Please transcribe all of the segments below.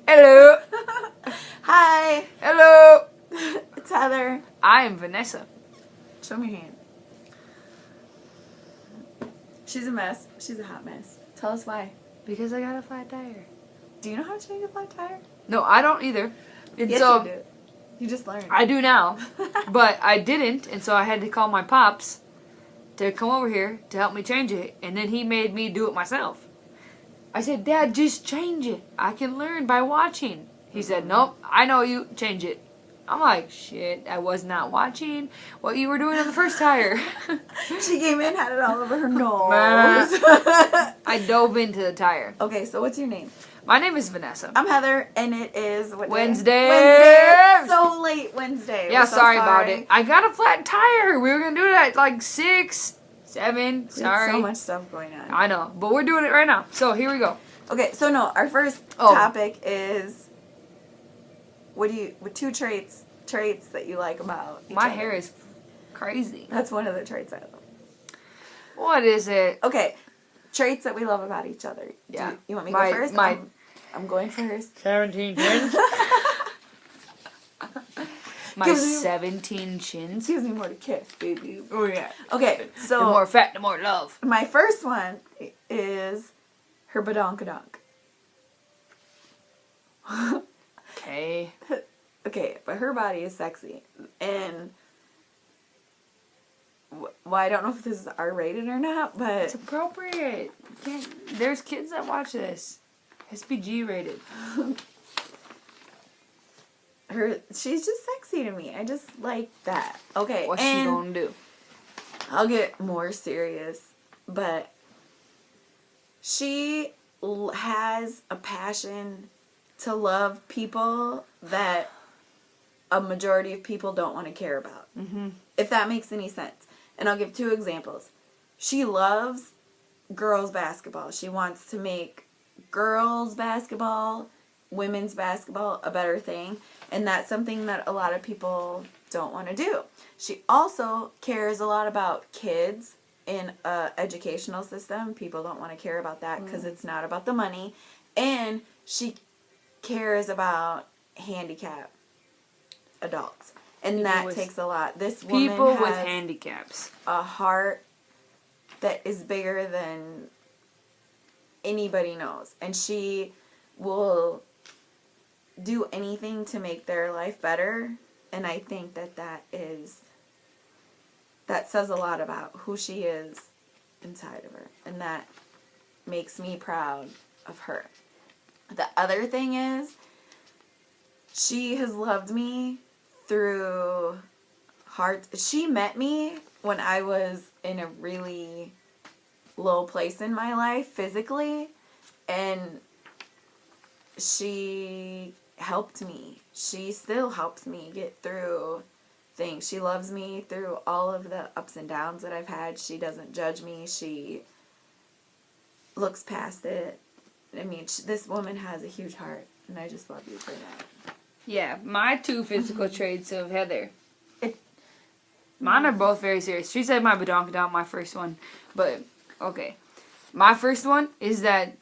Hello. Hi. Hello. It's Heather. I am Vanessa. Show me your hand. She's a mess. She's a hot mess. Tell us why. Because I got a flat tire. Do you know how to change a flat tire? No, I don't either. And Yes, so you do. You just learned. I do now, but I didn't, and so I had to call my pops to come over here to help me change it, and then he made me do it myself. I said, Dad, just change it. I can learn by watching. He said, nope, I know you, change it. I'm like, shit, I was not watching what you were doing on the first tire. She came in, had it all over her nose. I dove into the tire. Okay, so what's your name? My name is Vanessa. I'm Heather, and it is what day? Wednesday. Wednesday. It's so late Wednesday. Yeah, We're so sorry about it. I got a flat tire. We were going to do it at like 6, 7. Sorry. So much stuff going on. I know, but we're doing it right now. So here we go. Okay, so no, our first topic is what two traits that you like about each My other? hair is crazy. That's one of the traits I love. What is it? Okay, traits that we love about each other. Yeah. You want me to go first? I'm going first. 17 chins. My Gives me- 17 chins. Gives me more to kiss, baby. Oh yeah. Okay, so The more fat, the more love. my first one is her badonkadonk. Okay. Okay, but her body is sexy, and well, I don't know if this is R-rated or not, but It's appropriate. There's kids that watch this. SPG rated. she's just sexy to me. I just like that. Okay, What's she gonna do? I'll get more serious, but she has a passion to love people that a majority of people don't want to care about. Mm-hmm. If that makes any sense. And I'll give 2 examples. She loves girls basketball. She wants to make girls basketball, women's basketball a better thing. And that's something that a lot of people don't want to do. She also cares a lot about kids in an educational system. People don't want to care about that because it's not about the money. And she cares about handicapped adults. And that takes a lot. This woman People has with handicaps. a heart that is bigger than anybody knows. And she will do anything to make their life better. And I think that says a lot about who she is inside of her. And that makes me proud of her. The other thing is, she has loved me through she met me when I was in a really low place in my life physically, and she helped me. She still helps me get through things. She loves me through all of the ups and downs that I've had. She doesn't judge me. She looks past it. I mean, this woman has a huge heart, and I just love you for that. Yeah, my 2 physical traits of Heather. Mine are both very serious. She said my badonkadonk, my first one. But, okay. My first one is that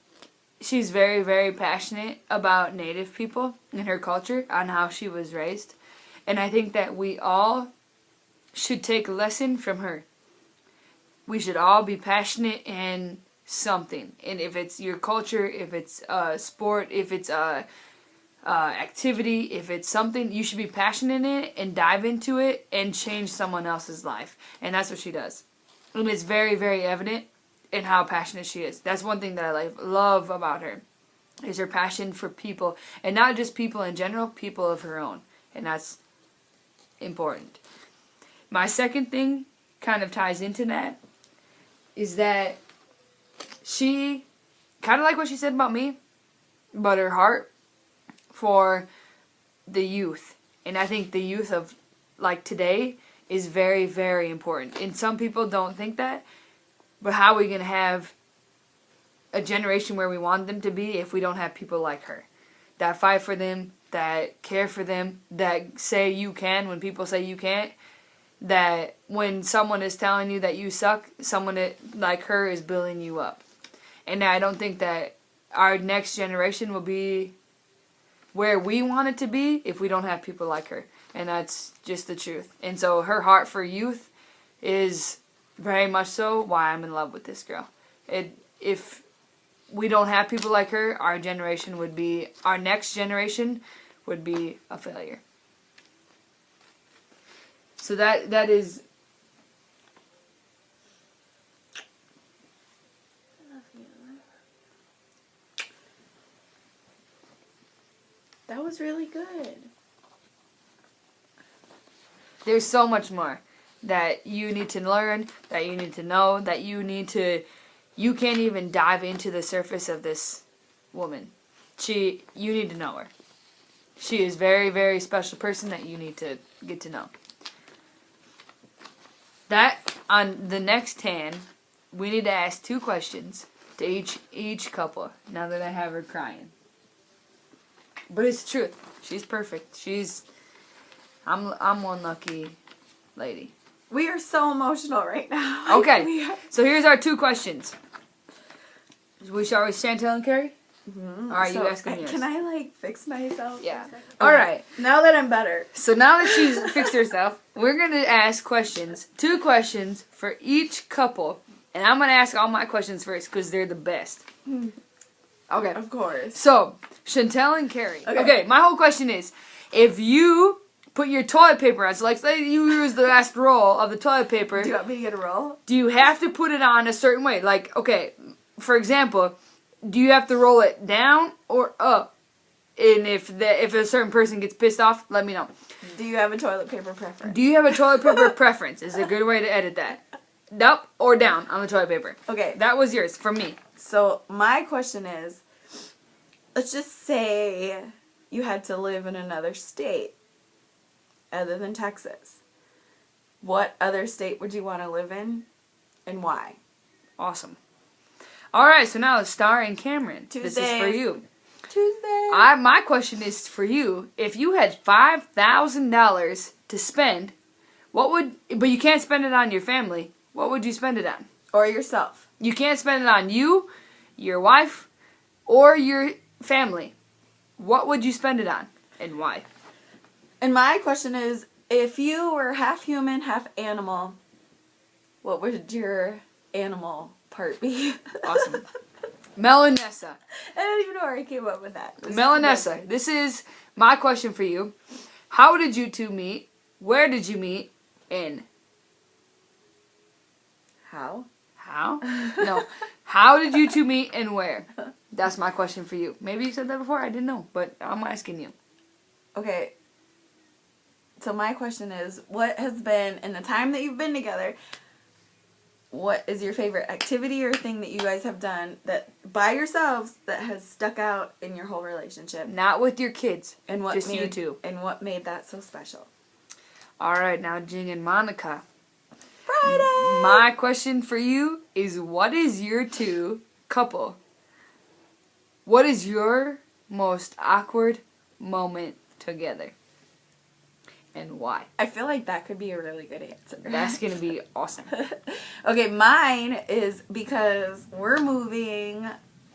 she's very, very passionate about Native people and her culture and how she was raised. And I think that we all should take a lesson from her. We should all be passionate in something. And if it's your culture, if it's sport, if it's activity, if it's something, you should be passionate in it and dive into it and change someone else's life. And that's what she does. And it's very, very evident in how passionate she is. That's one thing that I love about her, is her passion for people. And not just people in general, people of her own. And that's important. My second thing kind of ties into that, is that she, kind of like what she said about me, but her heart for the youth. And I think the youth of like today is very, very important. And some people don't think that, but how are we going to have a generation where we want them to be if we don't have people like her that fight for them, that care for them, that say you can when people say you can't, that when someone is telling you that you suck, someone like her is building you up. And I don't think that our next generation will be where we want it to be if we don't have people like her. And that's just the truth. And so her heart for youth is very much so why I'm in love with this girl. If we don't have people like her, our next generation would be a failure. So that is... I love you. That was really good. There's so much more that you need to learn, that you need to know, that you can't even dive into the surface of this woman. You need to know her. She is a very, very special person that you need to get to know. That, on the next hand, we need to ask 2 questions to each couple, now that I have her crying. But it's the truth. She's perfect. I'm one lucky lady. We are so emotional right now. Okay, so here's our 2 questions. We start with Chentel and Carrie? Mm-hmm. All right, you ask me yours. Can I, fix myself? Yeah. Okay. All right. Now that I'm better. So now that she's fixed herself, we're going to ask questions. 2 questions for each couple. And I'm going to ask all my questions first because they're the best. Okay. Of course. So, Chentel and Carrie. Okay, my whole question is, if you put your toilet paper on, so like say you use the last roll of the toilet paper. Do you want me to get a roll? Do you have to put it on a certain way? Like, okay, for example, do you have to roll it down or up? And if a certain person gets pissed off, let me know. Do you have a toilet paper preference? Do you have a toilet paper preference? Is a good way to edit that. Up or down on the toilet paper. Okay. That was yours from me. So my question is, let's just say you had to live in another state other than Texas. What other state would you want to live in and why? Awesome. All right, so now Star and Kamryn. Tuesdays. This is for you. Tuesday. My question is for you. If you had $5,000 to spend, but you can't spend it on your family, what would you spend it on? Or yourself. You can't spend it on you, your wife, or your family. What would you spend it on and why? And my question is, if you were half human, half animal, what would your animal part be? Awesome. Mel and Nessa. I don't even know where I came up with that. Mel and Nessa. This is my question for you. How did you 2 meet? Where did you meet? And how? How? No. How did you 2 meet and where? That's my question for you. Maybe you said that before. I didn't know, but I'm asking you. Okay. So my question is, what has been, in the time that you've been together, what is your favorite activity or thing that you guys have done that by yourselves that has stuck out in your whole relationship? Not with your kids. And what just made, you 2. And what made that so special? All right, now Jing and Monica. Friday! My question for you is, what is your 2 couple? What is your most awkward moment together? And why? I feel like that could be a really good answer. That's going to be awesome. Okay, mine is because we're moving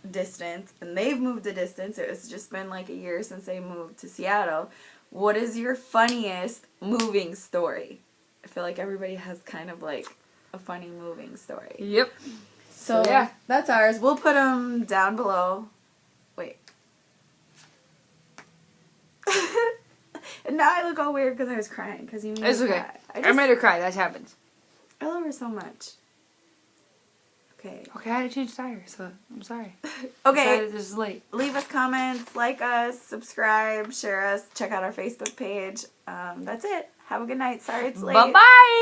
distance and they've moved a distance. It's just been like a year since they moved to Seattle. What is your funniest moving story? I feel like everybody has kind of like a funny moving story. Yep. So yeah, that's ours. We'll put them down below. Wait. And now I look all weird because I was crying because you made me It's okay. cry. I made her cry. That happens. I love her so much. Okay. Okay, I had to change tires, so I'm sorry. Okay. This is late. Leave us comments, like us, subscribe, share us, check out our Facebook page. That's it. Have a good night. Sorry it's late. Bye-bye.